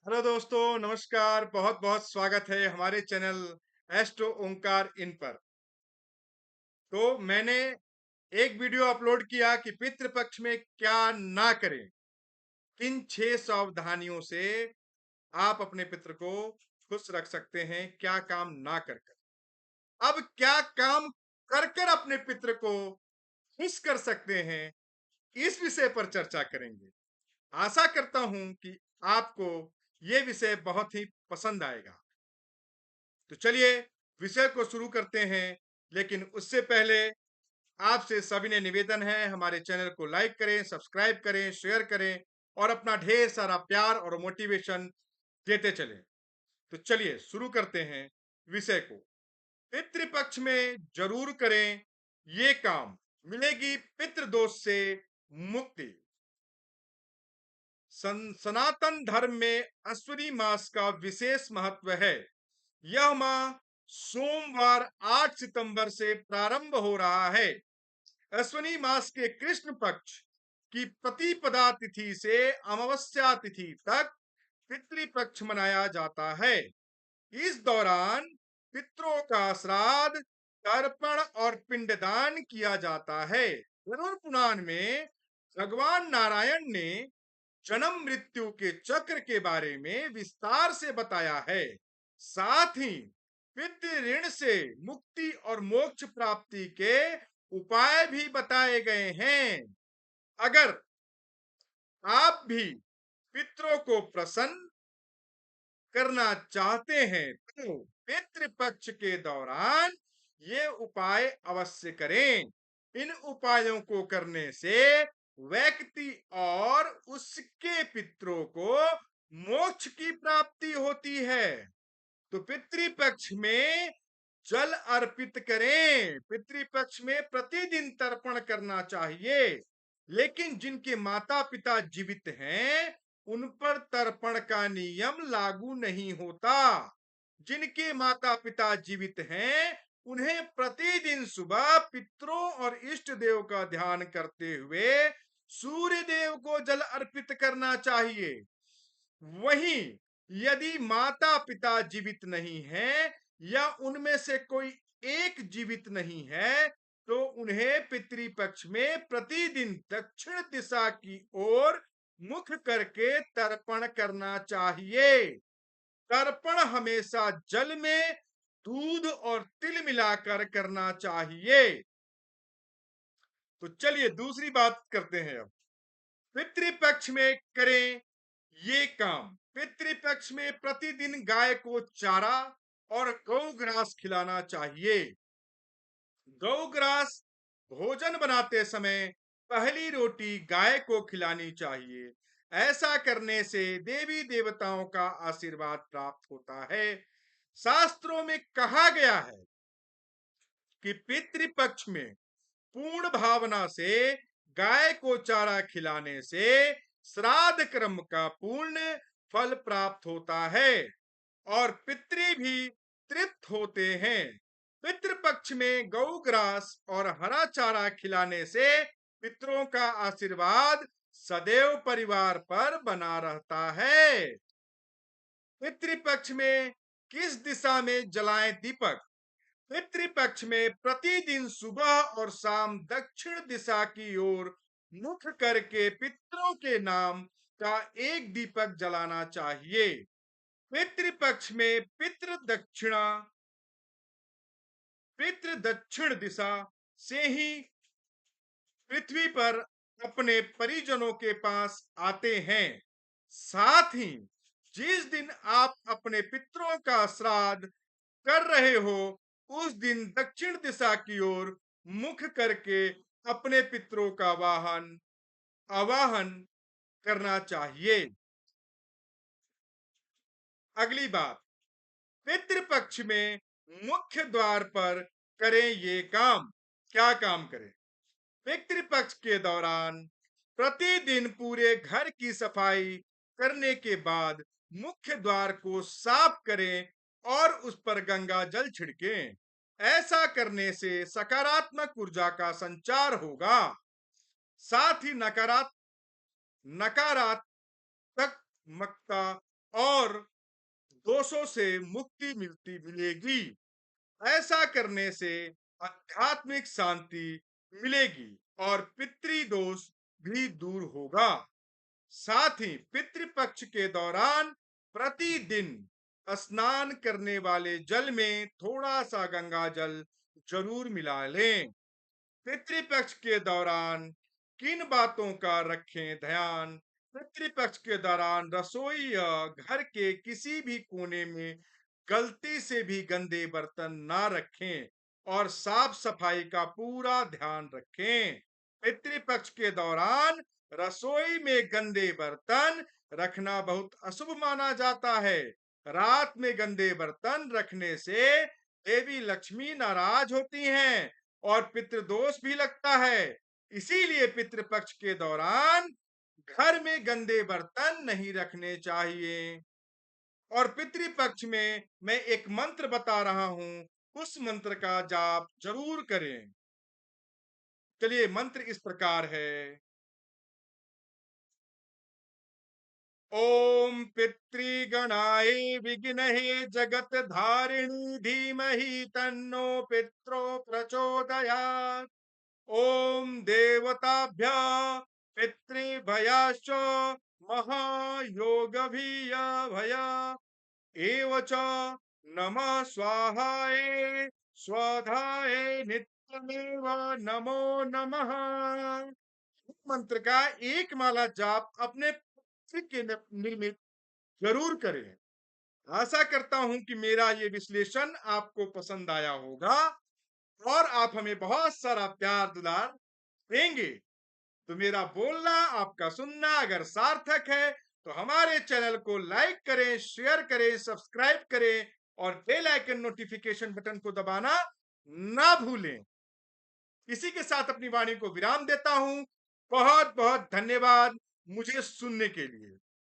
Hello दोस्तों, नमस्कार। बहुत बहुत स्वागत है हमारे चैनल एस्ट्रो ओंकार इन पर। तो मैंने एक वीडियो अपलोड किया कि पितृपक्ष में क्या ना करें। किन 6 सावधानियों से आप अपने पितृ को खुश रख सकते हैं, क्या काम ना कर कर। अब क्या काम कर कर अपने पितृ को खुश कर सकते हैं, इस विषय पर चर्चा करेंगे। आशा करता हूं कि आपको ये विषय बहुत ही पसंद आएगा। तो चलिए विषय को शुरू करते हैं। लेकिन उससे पहले आपसे सविनय निवेदन है, हमारे चैनल को लाइक करें, सब्सक्राइब करें, शेयर करें और अपना ढेर सारा प्यार और मोटिवेशन देते चलें। तो चलिए शुरू करते हैं विषय को। पितृपक्ष में जरूर करें ये काम, मिलेगी पितृदोष से मुक्ति। सनातन धर्म में अश्विनी मास का विशेष महत्व है। यह माह सोमवार 8 सितंबर से प्रारंभ हो रहा है। अश्विनी मास के कृष्ण पक्ष की प्रतिपदा तिथि से अमावस्या तिथि तक पितृपक्ष मनाया जाता है। इस दौरान पितरों का श्राद्ध, तर्पण और पिंडदान किया जाता है। गरुड़ पुराण में भगवान नारायण ने जन्म मृत्यु के चक्र के बारे में विस्तार से बताया है। साथ ही पितृ ऋण से मुक्ति और मोक्ष प्राप्ति के उपाय भी बताए गए हैं। अगर आप भी पितरों को प्रसन्न करना चाहते हैं तो पितृपक्ष के दौरान ये उपाय अवश्य करें। इन उपायों को करने से व्यक्ति और उसके पितरों को मोक्ष की प्राप्ति होती है। तो पितृपक्ष में जल अर्पित करें। पितृपक्ष में प्रतिदिन तर्पण करना चाहिए। लेकिन जिनके माता पिता जीवित हैं उन पर तर्पण का नियम लागू नहीं होता। जिनके माता पिता जीवित हैं उन्हें प्रतिदिन सुबह पितरों और इष्ट देव का ध्यान करते हुए सूर्य देव को जल अर्पित करना चाहिए। वहीं यदि माता पिता जीवित नहीं है या उनमें से कोई एक जीवित नहीं है तो उन्हें पितृपक्ष में प्रतिदिन दक्षिण दिशा की ओर मुख करके तर्पण करना चाहिए। तर्पण हमेशा जल में दूध और तिल मिलाकर करना चाहिए। तो चलिए दूसरी बात करते हैं। अब पितृपक्ष में करें ये काम। पितृपक्ष में प्रतिदिन गाय को चारा और गौग्रास खिलाना चाहिए। गौग्रास भोजन बनाते समय पहली रोटी गाय को खिलानी चाहिए। ऐसा करने से देवी देवताओं का आशीर्वाद प्राप्त होता है। शास्त्रों में कहा गया है कि पितृपक्ष में पूर्ण भावना से गाय को चारा खिलाने से श्राद्ध कर्म का पूर्ण फल प्राप्त होता है और पितृ भी तृप्त होते हैं। पितृपक्ष में गौग्रास और हरा चारा खिलाने से पितरों का आशीर्वाद सदैव परिवार पर बना रहता है। पितृपक्ष में किस दिशा में जलाएं दीपक। पितृपक्ष में प्रतिदिन सुबह और शाम दक्षिण दिशा की ओर मुख करके पितरों के नाम का एक दीपक जलाना चाहिए। पितृपक्ष में पितृ दक्षिण दिशा से ही पृथ्वी पर अपने परिजनों के पास आते हैं। साथ ही जिस दिन आप अपने पितरों का श्राद्ध कर रहे हो उस दिन दक्षिण दिशा की ओर मुख करके अपने पितरों का आवाहन करना चाहिए। अगली बात, पितृपक्ष में मुख्य द्वार पर करें ये काम। क्या काम करें। पितृपक्ष के दौरान प्रतिदिन पूरे घर की सफाई करने के बाद मुख्य द्वार को साफ करें और उस पर गंगा जल छिड़कें। ऐसा करने से सकारात्मक ऊर्जा का संचार होगा। साथ ही नकारात्मकता दोषों से मुक्ति मिलेगी। ऐसा करने से आध्यात्मिक शांति मिलेगी और पितृदोष भी दूर होगा। साथ ही पितृपक्ष के दौरान प्रतिदिन स्नान करने वाले जल में थोड़ा सा गंगा जल जरूर मिला लें। पितृपक्ष के दौरान किन बातों का रखें ध्यान? पितृपक्ष के दौरान रसोई या घर के किसी भी कोने में गलती से भी गंदे बर्तन ना रखें और साफ सफाई का पूरा ध्यान रखें। पितृपक्ष के दौरान रसोई में गंदे बर्तन रखना बहुत अशुभ माना जाता है। रात में गंदे बर्तन रखने से देवी लक्ष्मी नाराज होती हैं और पितृदोष भी लगता है। इसीलिए पितृपक्ष के दौरान घर में गंदे बर्तन नहीं रखने चाहिए। और पितृपक्ष में मैं एक मंत्र बता रहा हूं, उस मंत्र का जाप जरूर करें। चलिए, मंत्र इस प्रकार है। ओम पितृगणाय विघ्नहे जगत धारिणी धीमहि तन्नो पित्रो प्रचोदयात्। ओम देवताभ्य पितृभयाश्च महायोगभियभय एव च नमः स्वाहाय स्वधाय नित्यमेव नमो नमः। मंत्र का एक माला जाप अपने पृथ्वी के निर्मित जरूर करें। आशा करता हूं कि मेरा ये विश्लेषण आपको पसंद आया होगा और आप हमें बहुत सारा प्यार दुलार देंगे। तो मेरा बोलना, आपका सुनना अगर सार्थक है तो हमारे चैनल को लाइक करें, शेयर करें, सब्सक्राइब करें और बेल आइकन नोटिफिकेशन बटन को दबाना ना भूलें। इसी के साथ अपनी वाणी को विराम देता हूं। बहुत बहुत धन्यवाद मुझे सुनने के लिए।